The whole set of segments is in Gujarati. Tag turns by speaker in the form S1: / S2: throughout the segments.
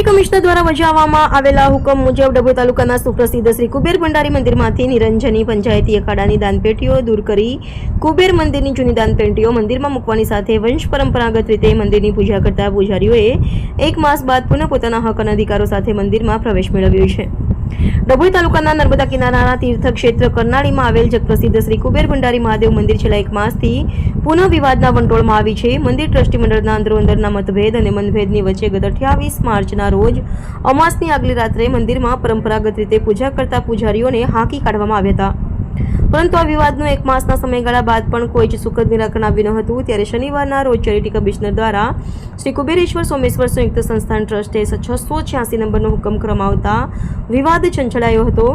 S1: ચેરિટી કમિશનર દ્વારા બજાવવામાં આવેલા હુકમ મુજબ ડભોઈ તાલુકાના સુપ્રસિદ્ધ શ્રી કુબેર ભંડારી મંદિરમાંથી નિરંજની પંચાયતી અખાડાની દાનપેટીઓ દૂર કરી કુબેર મંદિરની જૂની દાનપેટીઓ મંદિરમાં મૂકવાની સાથે વંશ પરંપરાગત રીતે મંદિરની પૂજા કરતા પૂજારીઓએ 1 માસ બાદ પુનઃ પોતાના હક અને અધિકારો સાથે મંદિરમાં પ્રવેશ મેળવ્યો છે। ડભોઈ તાલુકાના નર્મદા કિનારાના તીર્થક્ષેત્ર કરનાળીમાં આવેલ જગપ્રસિદ્ધ શ્રી કુબેર ભંડારી મહાદેવ મંદિર છેલ્લા 1 માસથી પુનઃ વિવાદના વંટોળમાં આવી છે। મંદિર ટ્રસ્ટી મંડળના અંદરોઅંદરના મતભેદ અને મનભેદની વચ્ચે ગત 28 માર્ચના રોજ અમાસની આગલી રાત્રે મંદિરમાં પરંપરાગત રીતે પૂજા કરતા પૂજારીઓને હાંકી કાઢવામાં આવ્યા હતા, પરંતુ આ વિવાદનો 1 માસના સમયગાળા બાદ પણ કોઈ જ સુખદ નિરાકરણ આવ્યું ન હતું। ત્યારે શનિવારના રોજ ચેરિટી કમિશનર દ્વારા શ્રી કુબેરેશ્વર સોમેશ્વર સંયુક્ત સંસ્થાન ટ્રસ્ટે 686 નંબરનો હુકમ કરવામાં આવતા વિવાદ ચંચળાયો હતો।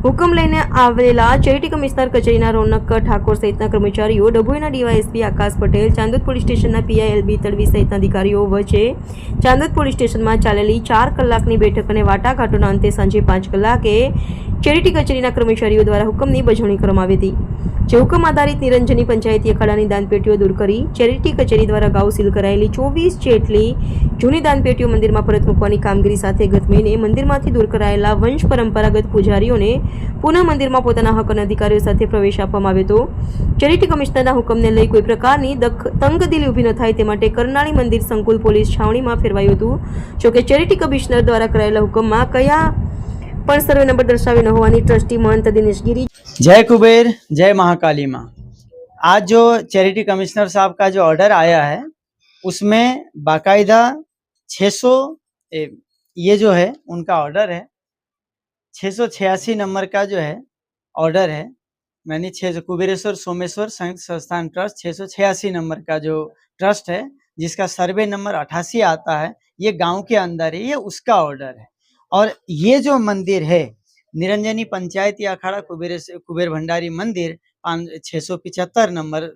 S1: હુકમ લઈને આવેલા ચેરિટી કમિશનર કચેરીના રોનક ઠાકોર સહિતના કર્મચારીઓ, ડભોઈના ડીવાયએસપી આકાશ પટેલ, ચાંદોદ પોલીસ સ્ટેશનના પીઆઈ તડવી સહિતના અધિકારીઓ વચ્ચે ચાંદોદ પોલીસ સ્ટેશનમાં ચાલેલી 4 કલાકની બેઠક અને વાટાઘાટોના અંતે સાંજે 5 કલાકે ચેરિટી કચેરીના કર્મચારીઓ દ્વારા હુકમની બજવણી કરવામાં આવી હતી, જે હુકમ આધારિત નિરંજની પંચાયતી અખાડાની દાનપેટીઓ દૂર કરી ચેરિટી કચેરી દ્વારા અગાઉ સીલ કરાયેલી 24 જેટલી જૂની દાનપેટીઓ મંદિરમાં પરત મૂકવાની કામગીરી સાથે ગત મહિને મંદિરમાંથી દૂર કરાયેલા વંશ પરંપરાગત પૂજારીઓને પુનઃ મંદિરમાં પોતાના હક અને અધિકારીઓ સાથે પ્રવેશ આપવામાં આવ્યો હતો। ચેરિટી કમિશનરના હુકમને લઈ કોઈ પ્રકારની તંગદિલી ઊભી ન થાય તે માટે કરનાળી મંદિર સંકુલ પોલીસ છાવણીમાં ફેરવાયું હતું। જોકે ચેરિટી કમિશનર દ્વારા કરાયેલા હુકમમાં કયા પણ સર્વે नंबर दर्शावे न होवानी ट्रस्टी महंत दिनेश गिरी।
S2: जय कुबेर जय महाकाली माँ। आज जो चैरिटी कमिश्नर साहब का जो ऑर्डर आया है उसमें बाकायदा 600 ये जो है उनका ऑर्डर है 686 नंबर का जो है ऑर्डर है, यानी कुबेरेश्वर सोमेश्वर संयुक्त संस्थान ट्रस्ट 686 नंबर का जो ट्रस्ट है जिसका सर्वे नंबर 88 आता है, ये गांव के अंदर है, ये उसका ऑर्डर है। और ये जो मंदिर है निरंजनी पंचायती अखाड़ा कुबेर भंडारी मंदिर 675 नंबर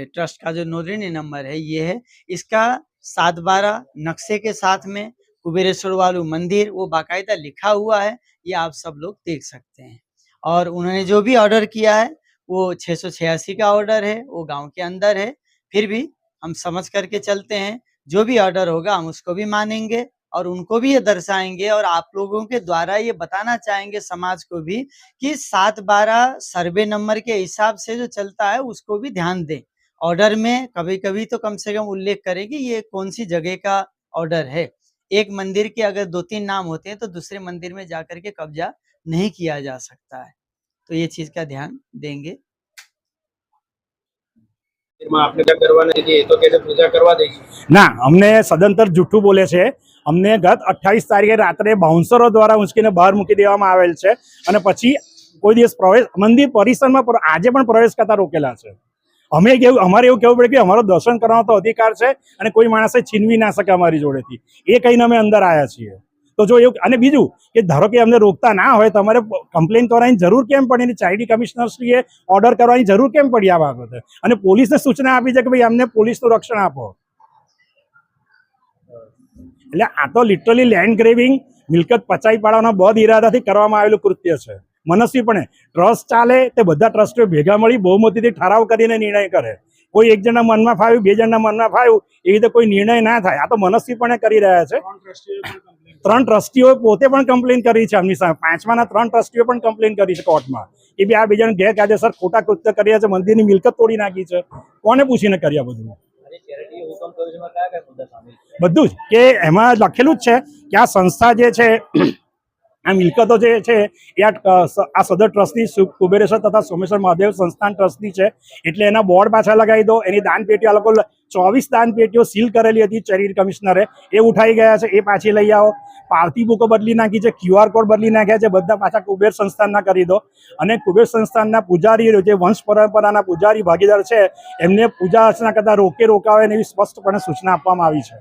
S2: ट्रस्ट का जो नोंदणी नंबर है ये है, इसका 7/12 नक्शे के साथ में कुबेरेश्वर वालू मंदिर वो बाकायदा लिखा हुआ है, ये आप सब लोग देख सकते हैं। और उन्होंने जो भी ऑर्डर किया है वो 686 का ऑर्डर है, वो गांव के अंदर है। फिर भी हम समझ करके चलते हैं, जो भी ऑर्डर होगा हम उसको भी मानेंगे और उनको भी ये दर्शाएंगे और आप लोगों के द्वारा ये बताना चाहेंगे समाज को भी कि 7/12 सर्वे नंबर के हिसाब से जो चलता है उसको भी ध्यान दें। ऑर्डर में कभी कभी तो कम से कम उल्लेख करें कि ये कौन सी जगह का ऑर्डर है। एक मंदिर के अगर 2-3 नाम होते हैं तो दूसरे मंदिर में जाकर के कब्जा नहीं किया जा सकता है, तो ये चीज का ध्यान देंगे।
S3: आपने क्या करवाना है तो कैसे पूजा करवा देगी
S4: ना, हमने सदंतर जूठू बोले छे। अमने गत 28 तारीखे रात्रे बाउंसरो द्वारा उंचकीने बहार मूकी देवामां आवेल छे अने पछी कोई दिवस प्रवेश मंदिर परिसरमां आजे पण प्रवेश करता रोकेला छे। अमे केवुं अमारे एवुं कहेवुं पड़े कि अमारो दर्शन करवानो तो अधिकार छे अने कोई माणसे छीनवी ना शके अमारी जोडेथी, ए कहीने अमे अंदर आव्या छीए। तो जो एवुं अने बीजुं के धारो के अમને रोकता ना होय तो अमारे कम्प्लेन करवानी जरूर केम पड़ी, चाइल्ड कमिश्नरश्रीए ऑर्डर करवानी जरूर केम पड़ी आ बाबते, अने पोलीसने सूचना आपी छे के भाई अમને पोलीसनुं रक्षण आपो। એટલે આ તો લિટરલી લેન્ડ ગ્રેવિંગ મિલકત પચાઈ પાડવાના બદ ઇરાદાથી કરવામાં આવેલું કૃત્ય છે। મનસ્વીપણે ટ્રસ્ટ ચાલે તે બધા ટ્રસ્ટીઓ ભેગા મળી બહુમતીથી ઠરાવ કરીને નિર્ણય કરે। કોઈ એક જણના મનમાં ફાવ્યું, 2 જણના મનમાં ફાવ્યું એ રીતે કોઈ નિર્ણય ના થાય। આ તો મનસ્વીપણે કરી રહ્યા છે। 3 ટ્રસ્ટીઓ પોતે પણ કમ્પ્લેન કરી છે આમની સામે, 5માના 3 ટ્રસ્ટીઓ પણ કમ્પ્લેન કરી છે કોર્ટમાં કે બી આ 2 જણ ગેરકાયદેસર ખોટા કૃત્ય કર્યા છે, મંદિરની મિલકત તોડી નાખી છે। કોને પૂછીને કર્યા બધું? બધું જ કે એમાં લખેલું જ છે કે આ સંસ્થા જે છે આ મિલકતો જે છે એ આ સદર ટ્રસ્ટની કુબેરેશ્વર તથા સોમેશ્વર મહાદેવ સંસ્થાન ટ્રસ્ટની છે, એટલે એના બોર્ડ પાછા લગાવી દો। એની દાનપેટીઓ આ લોકો 24 દાનપેટીઓ સીલ કરેલી હતી ચેરિટી કમિશનરે, એ ઉઠાઈ ગયા છે, એ પાછી લઈ આવો। પાવતી બુકો બદલી નાખી છે, QR કોડ બદલી નાખ્યા છે, બધા પાછા કુબેર સંસ્થાનના કરી દો। અને કુબેર સંસ્થાનના પૂજારી જે વંશ પરંપરાના પૂજારી ભાગીદાર છે એમને પૂજા અર્ચના કરતા રોકાવે એવી સ્પષ્ટપણે સૂચના આપવામાં આવી છે।